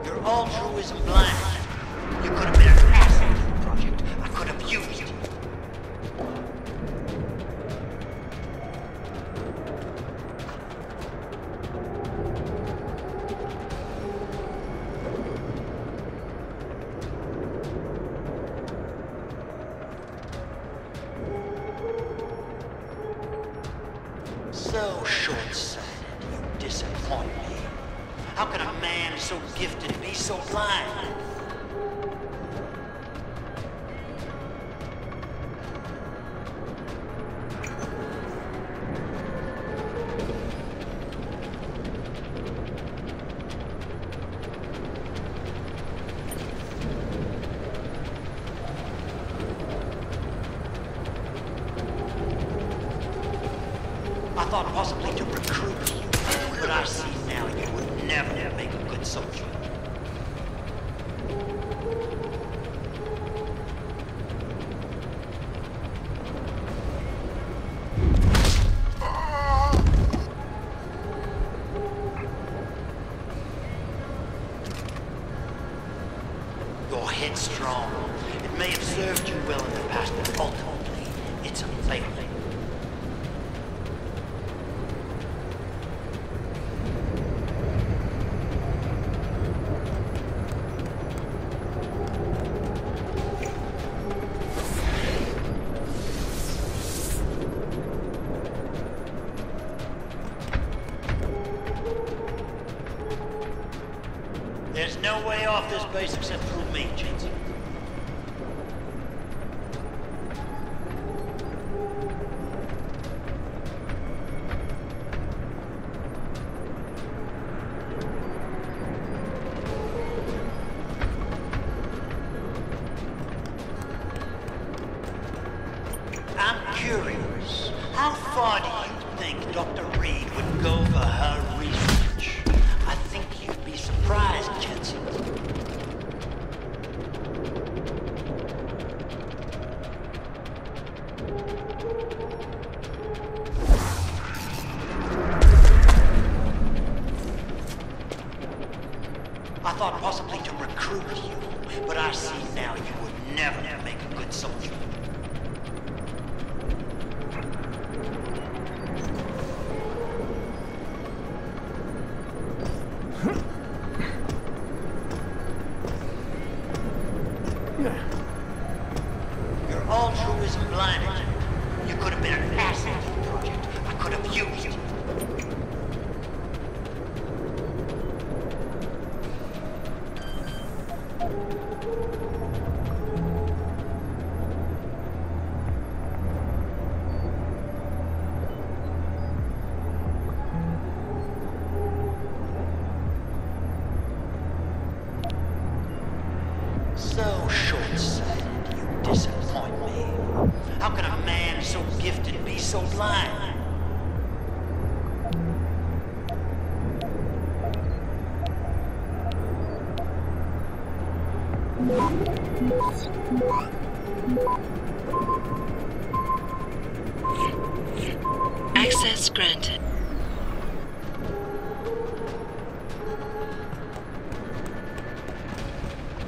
Your altruism blind. You could have been an asset to the project. I could have used it. So short-sighted, you disappoint me. How can a man so gifted be so blind? I thought possibly to recruit you, but I see now you would never make a good soldier. You're headstrong. It may have served you well in the past, but ultimately, it's a failure. There's no way off this base except through me, Jensen. I'm curious. How far do you think Dr. Reed would go for her research? I think you'd be surprised, Jensen. I thought possibly to recruit you, but I see now you would never make a good soldier. Your altruism blinded you. You could have been an asset to the project. I could have used it. So short-sighted, you disappoint me. How can a man so gifted be so blind? Access granted.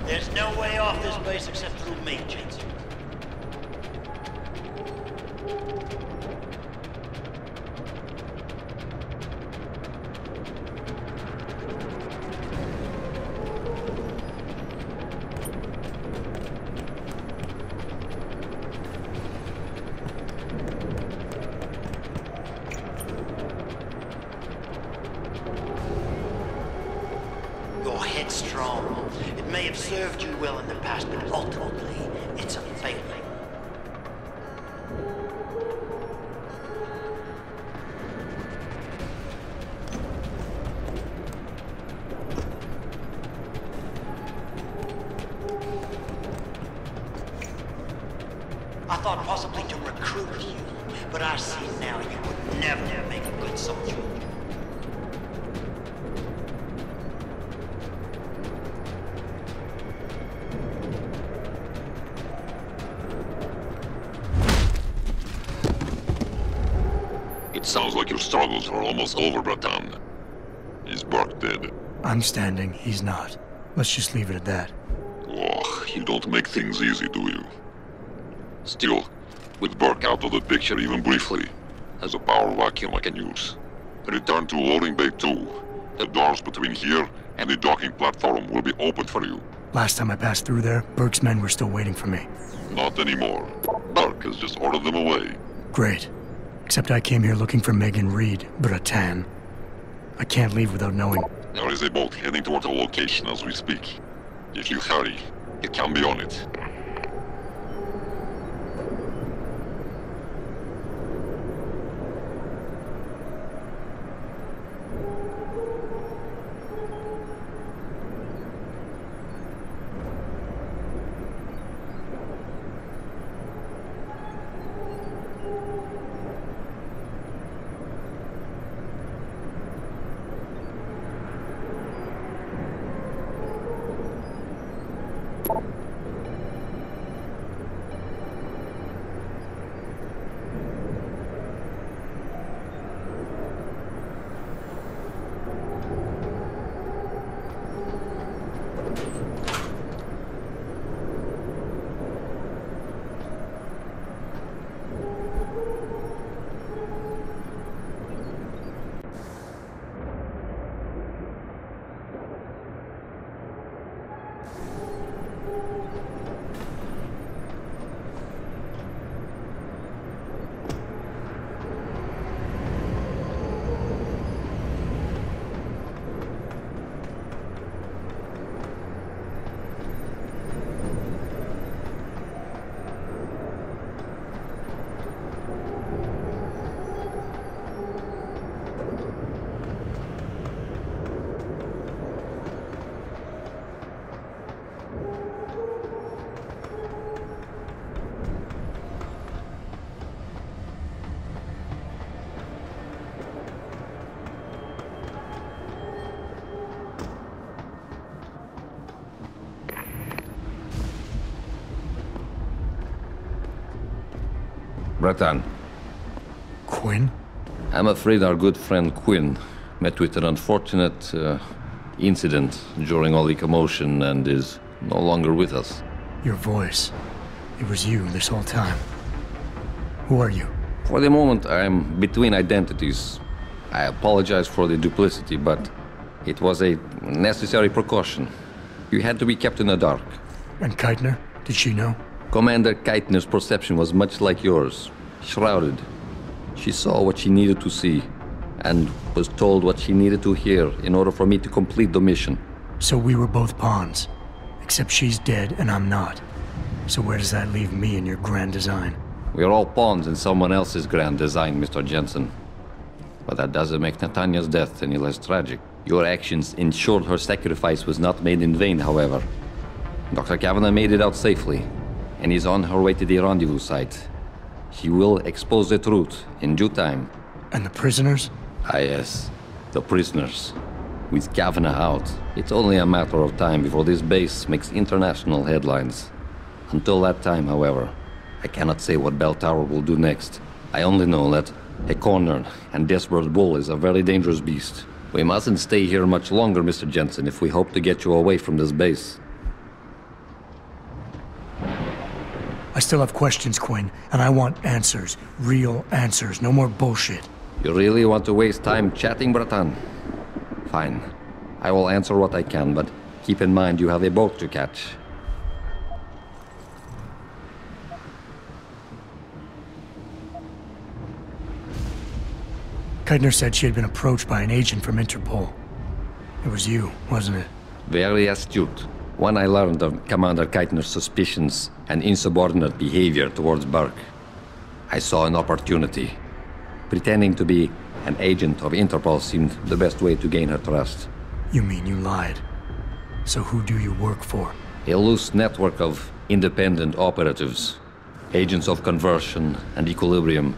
There's no way off this base except through me, Jensen. You're headstrong. It may have served you well in the past, but ultimately, it's a failure. I thought possibly to recruit you, but I see now you would never make a good soldier. Sounds like your struggles are almost over, Bratan. Is Burke dead? I'm standing, he's not. Let's just leave it at that. Oh, you don't make things easy, do you? Still, with Burke out of the picture even briefly, there's a power vacuum I can use. Return to loading bay 2. The doors between here and the docking platform will be opened for you. Last time I passed through there, Burke's men were still waiting for me. Not anymore. Burke has just ordered them away. Great. Except I came here looking for Megan Reed, Bratan. I can't leave without knowing. There is a boat heading toward the location as we speak. If you hurry, you can be on it. Bratan. Quinn? I'm afraid our good friend Quinn met with an unfortunate incident during all the commotion and is no longer with us. Your voice. It was you this whole time. Who are you? For the moment, I'm between identities. I apologize for the duplicity, but it was a necessary precaution. You had to be kept in the dark. And Keitner? Did she know? Commander Keitner's perception was much like yours, shrouded. She saw what she needed to see, and was told what she needed to hear in order for me to complete the mission. So we were both pawns, except she's dead and I'm not. So where does that leave me in your grand design? We're all pawns in someone else's grand design, Mr. Jensen. But that doesn't make Natanya's death any less tragic. Your actions ensured her sacrifice was not made in vain, however. Dr. Kavanagh made it out safely, and is on her way to the rendezvous site. She will expose the truth in due time. And the prisoners? Ah yes, the prisoners. With Kavanagh out, it's only a matter of time before this base makes international headlines. Until that time, however, I cannot say what Bell Tower will do next. I only know that a cornered and desperate bull is a very dangerous beast. We mustn't stay here much longer, Mr. Jensen, if we hope to get you away from this base. I still have questions, Quinn, and I want answers. Real answers, no more bullshit. You really want to waste time chatting, Bratan? Fine. I will answer what I can, but keep in mind you have a boat to catch. Keitner said she had been approached by an agent from Interpol. It was you, wasn't it? Very astute. When I learned of Commander Keitner's suspicions and insubordinate behavior towards Burke, I saw an opportunity. Pretending to be an agent of Interpol seemed the best way to gain her trust. You mean you lied? So who do you work for? A loose network of independent operatives, agents of conversion and equilibrium,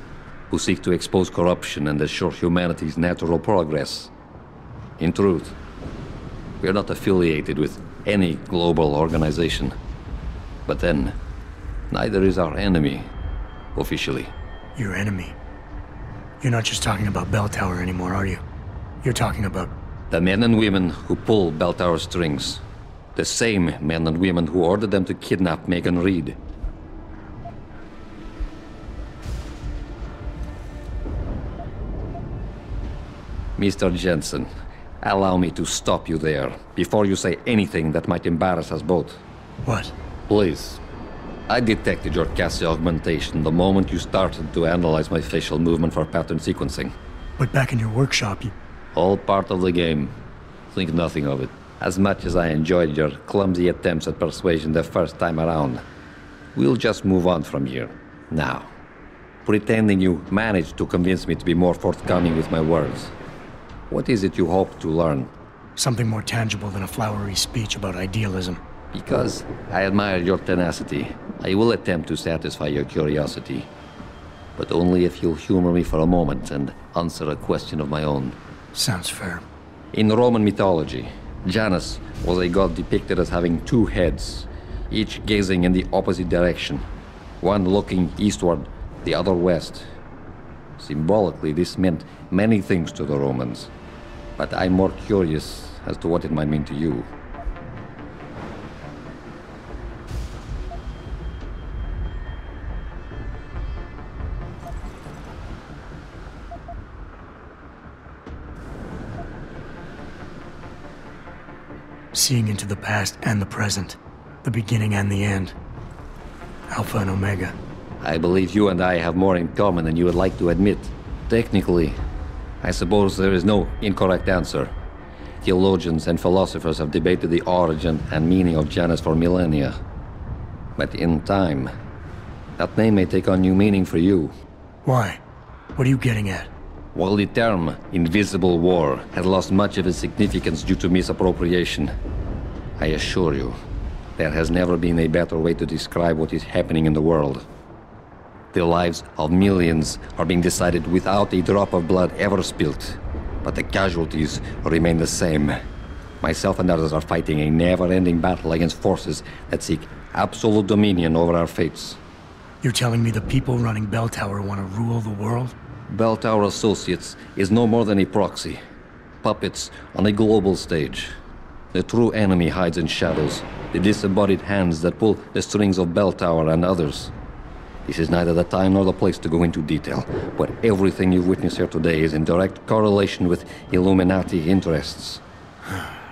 who seek to expose corruption and assure humanity's natural progress. In truth, we are not affiliated with any global organization. But then, neither is our enemy, officially. Your enemy? You're not just talking about Bell Tower anymore, are you? You're talking about... The men and women who pull Bell Tower strings. The same men and women who ordered them to kidnap Megan Reed. Mr. Jensen, allow me to stop you there, before you say anything that might embarrass us both. What? Please. I detected your Cassie augmentation the moment you started to analyze my facial movement for pattern sequencing. But back in your workshop, you... All part of the game. Think nothing of it. As much as I enjoyed your clumsy attempts at persuasion the first time around, we'll just move on from here. Now, pretending you managed to convince me to be more forthcoming with my words. What is it you hope to learn? Something more tangible than a flowery speech about idealism. Because I admire your tenacity, I will attempt to satisfy your curiosity. But only if you'll humor me for a moment and answer a question of my own. Sounds fair. In Roman mythology, Janus was a god depicted as having two heads, each gazing in the opposite direction, one looking eastward, the other west. Symbolically, this meant many things to the Romans, but I'm more curious as to what it might mean to you. Seeing into the past and the present. The beginning and the end. Alpha and Omega. I believe you and I have more in common than you would like to admit. Technically, I suppose there is no incorrect answer. Theologians and philosophers have debated the origin and meaning of Janus for millennia. But in time, that name may take on new meaning for you. Why? What are you getting at? While the term invisible war has lost much of its significance due to misappropriation, I assure you, there has never been a better way to describe what is happening in the world. The lives of millions are being decided without a drop of blood ever spilled, but the casualties remain the same. Myself and others are fighting a never-ending battle against forces that seek absolute dominion over our fates. You're telling me the people running Bell Tower want to rule the world? Bell Tower Associates is no more than a proxy. Puppets on a global stage. The true enemy hides in shadows, the disembodied hands that pull the strings of Bell Tower and others. This is neither the time nor the place to go into detail, but everything you've witnessed here today is in direct correlation with Illuminati interests.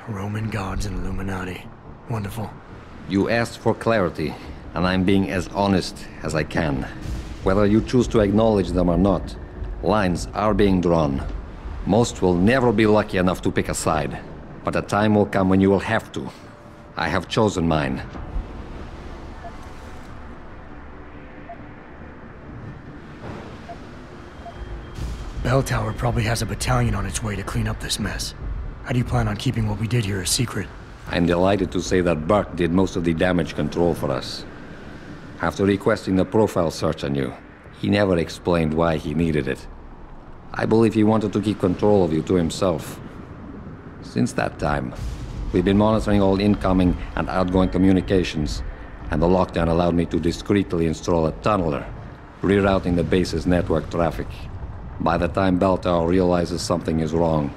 Roman gods and Illuminati. Wonderful. You asked for clarity, and I'm being as honest as I can. Whether you choose to acknowledge them or not, lines are being drawn. Most will never be lucky enough to pick a side, but a time will come when you will have to. I have chosen mine. Bell Tower probably has a battalion on its way to clean up this mess. How do you plan on keeping what we did here a secret? I'm delighted to say that Burke did most of the damage control for us. After requesting the profile search on you, he never explained why he needed it. I believe he wanted to keep control of you to himself. Since that time, we've been monitoring all incoming and outgoing communications, and the lockdown allowed me to discreetly install a tunneler, rerouting the base's network traffic. By the time Bell Tower realizes something is wrong,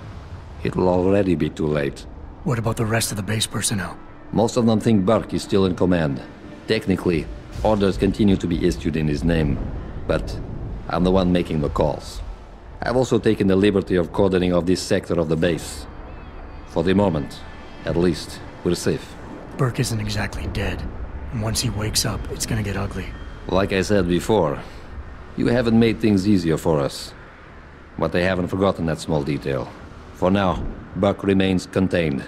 it will already be too late. What about the rest of the base personnel? Most of them think Burke is still in command. Technically, orders continue to be issued in his name, but I'm the one making the calls. I've also taken the liberty of coordinating of this sector of the base. For the moment, at least, we're safe. Burke isn't exactly dead, and once he wakes up, it's gonna get ugly. Like I said before, you haven't made things easier for us. But they haven't forgotten that small detail. For now, Buck remains contained.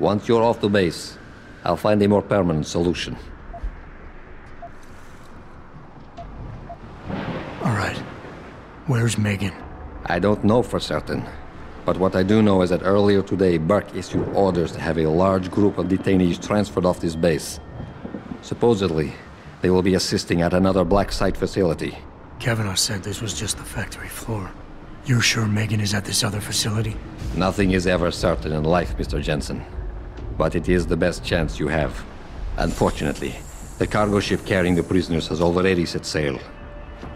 Once you're off the base, I'll find a more permanent solution. All right. Where's Megan? I don't know for certain. But what I do know is that earlier today, Burke issued orders to have a large group of detainees transferred off this base. Supposedly, they will be assisting at another black site facility. Kavanaugh said this was just the factory floor. You're sure Megan is at this other facility? Nothing is ever certain in life, Mr. Jensen. But it is the best chance you have. Unfortunately, the cargo ship carrying the prisoners has already set sail.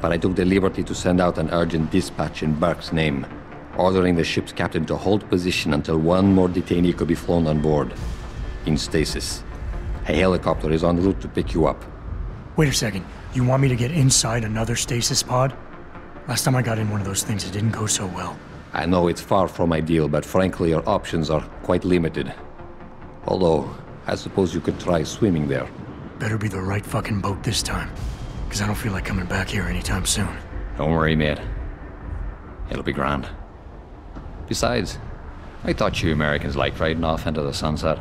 but I took the liberty to send out an urgent dispatch in Burke's name, ordering the ship's captain to hold position until one more detainee could be flown on board. In stasis. A helicopter is en route to pick you up. Wait a second. You want me to get inside another stasis pod? Last time I got in one of those things, it didn't go so well. I know it's far from ideal, but frankly, your options are quite limited. Although, I suppose you could try swimming there. Better be the right fucking boat this time. Because I don't feel like coming back here anytime soon. Don't worry, mate. It'll be grand. Besides, I thought you Americans liked riding off into the sunset.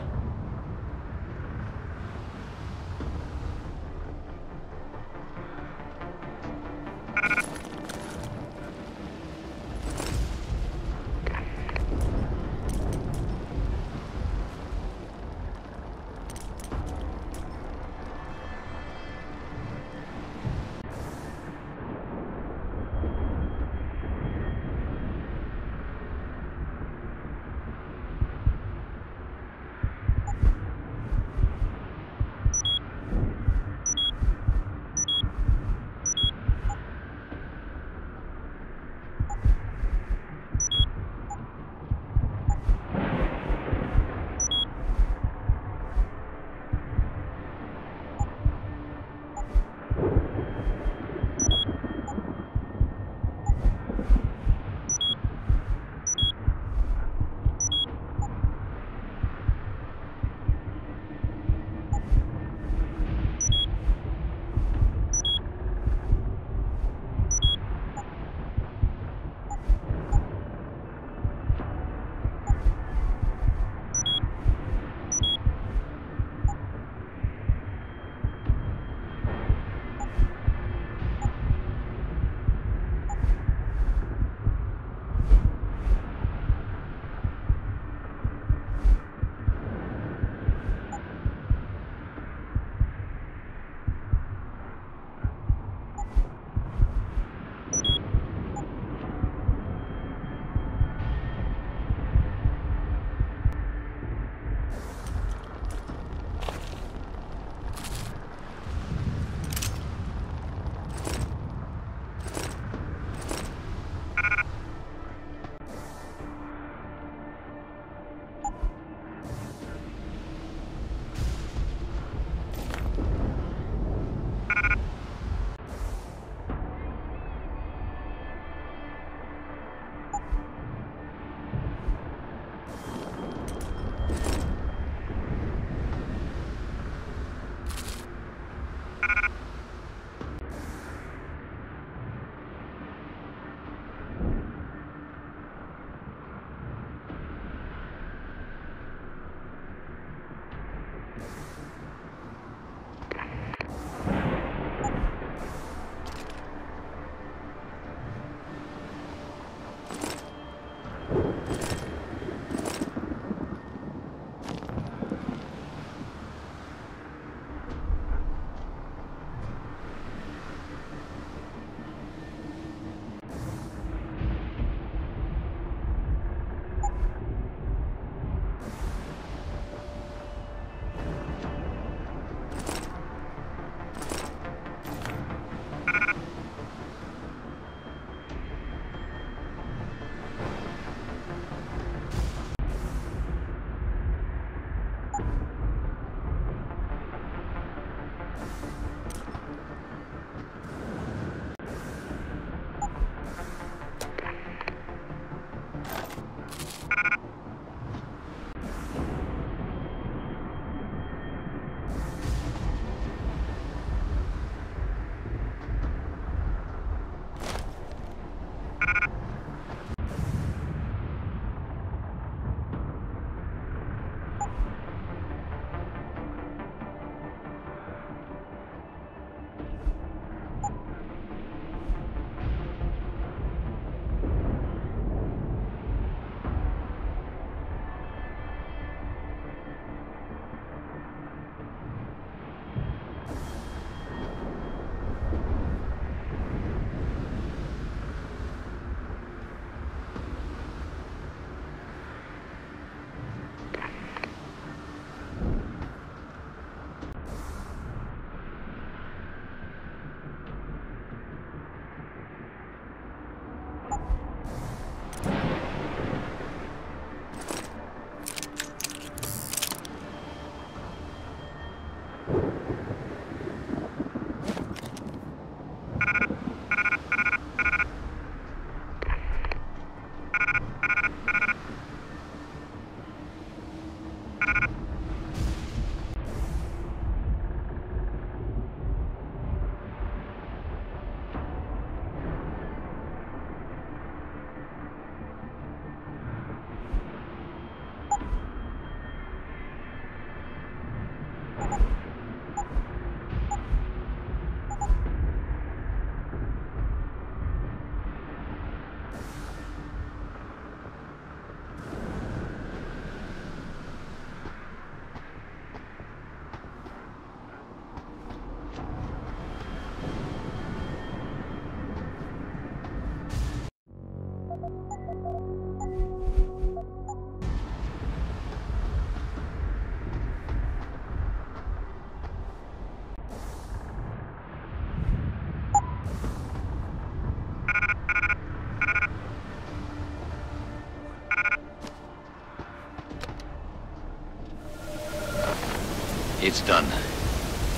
It's done.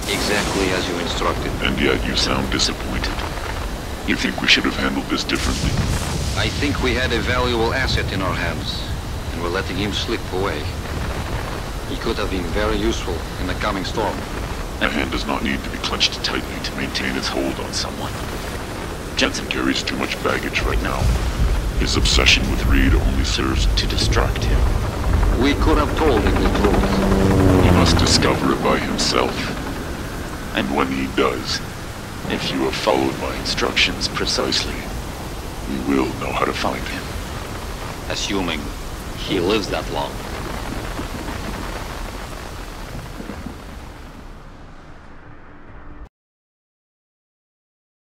Exactly as you instructed. And yet you sound disappointed. You think we should have handled this differently? I think we had a valuable asset in our hands, and we're letting him slip away. He could have been very useful in the coming storm. A hand does not need to be clenched tightly to maintain its hold on someone. Jensen carries too much baggage right now. His obsession with Reed only serves to distract him. We could have told him the truth. He must discover it by himself. And when he does, if you have followed my instructions precisely, we will know how to find him. Assuming he lives that long.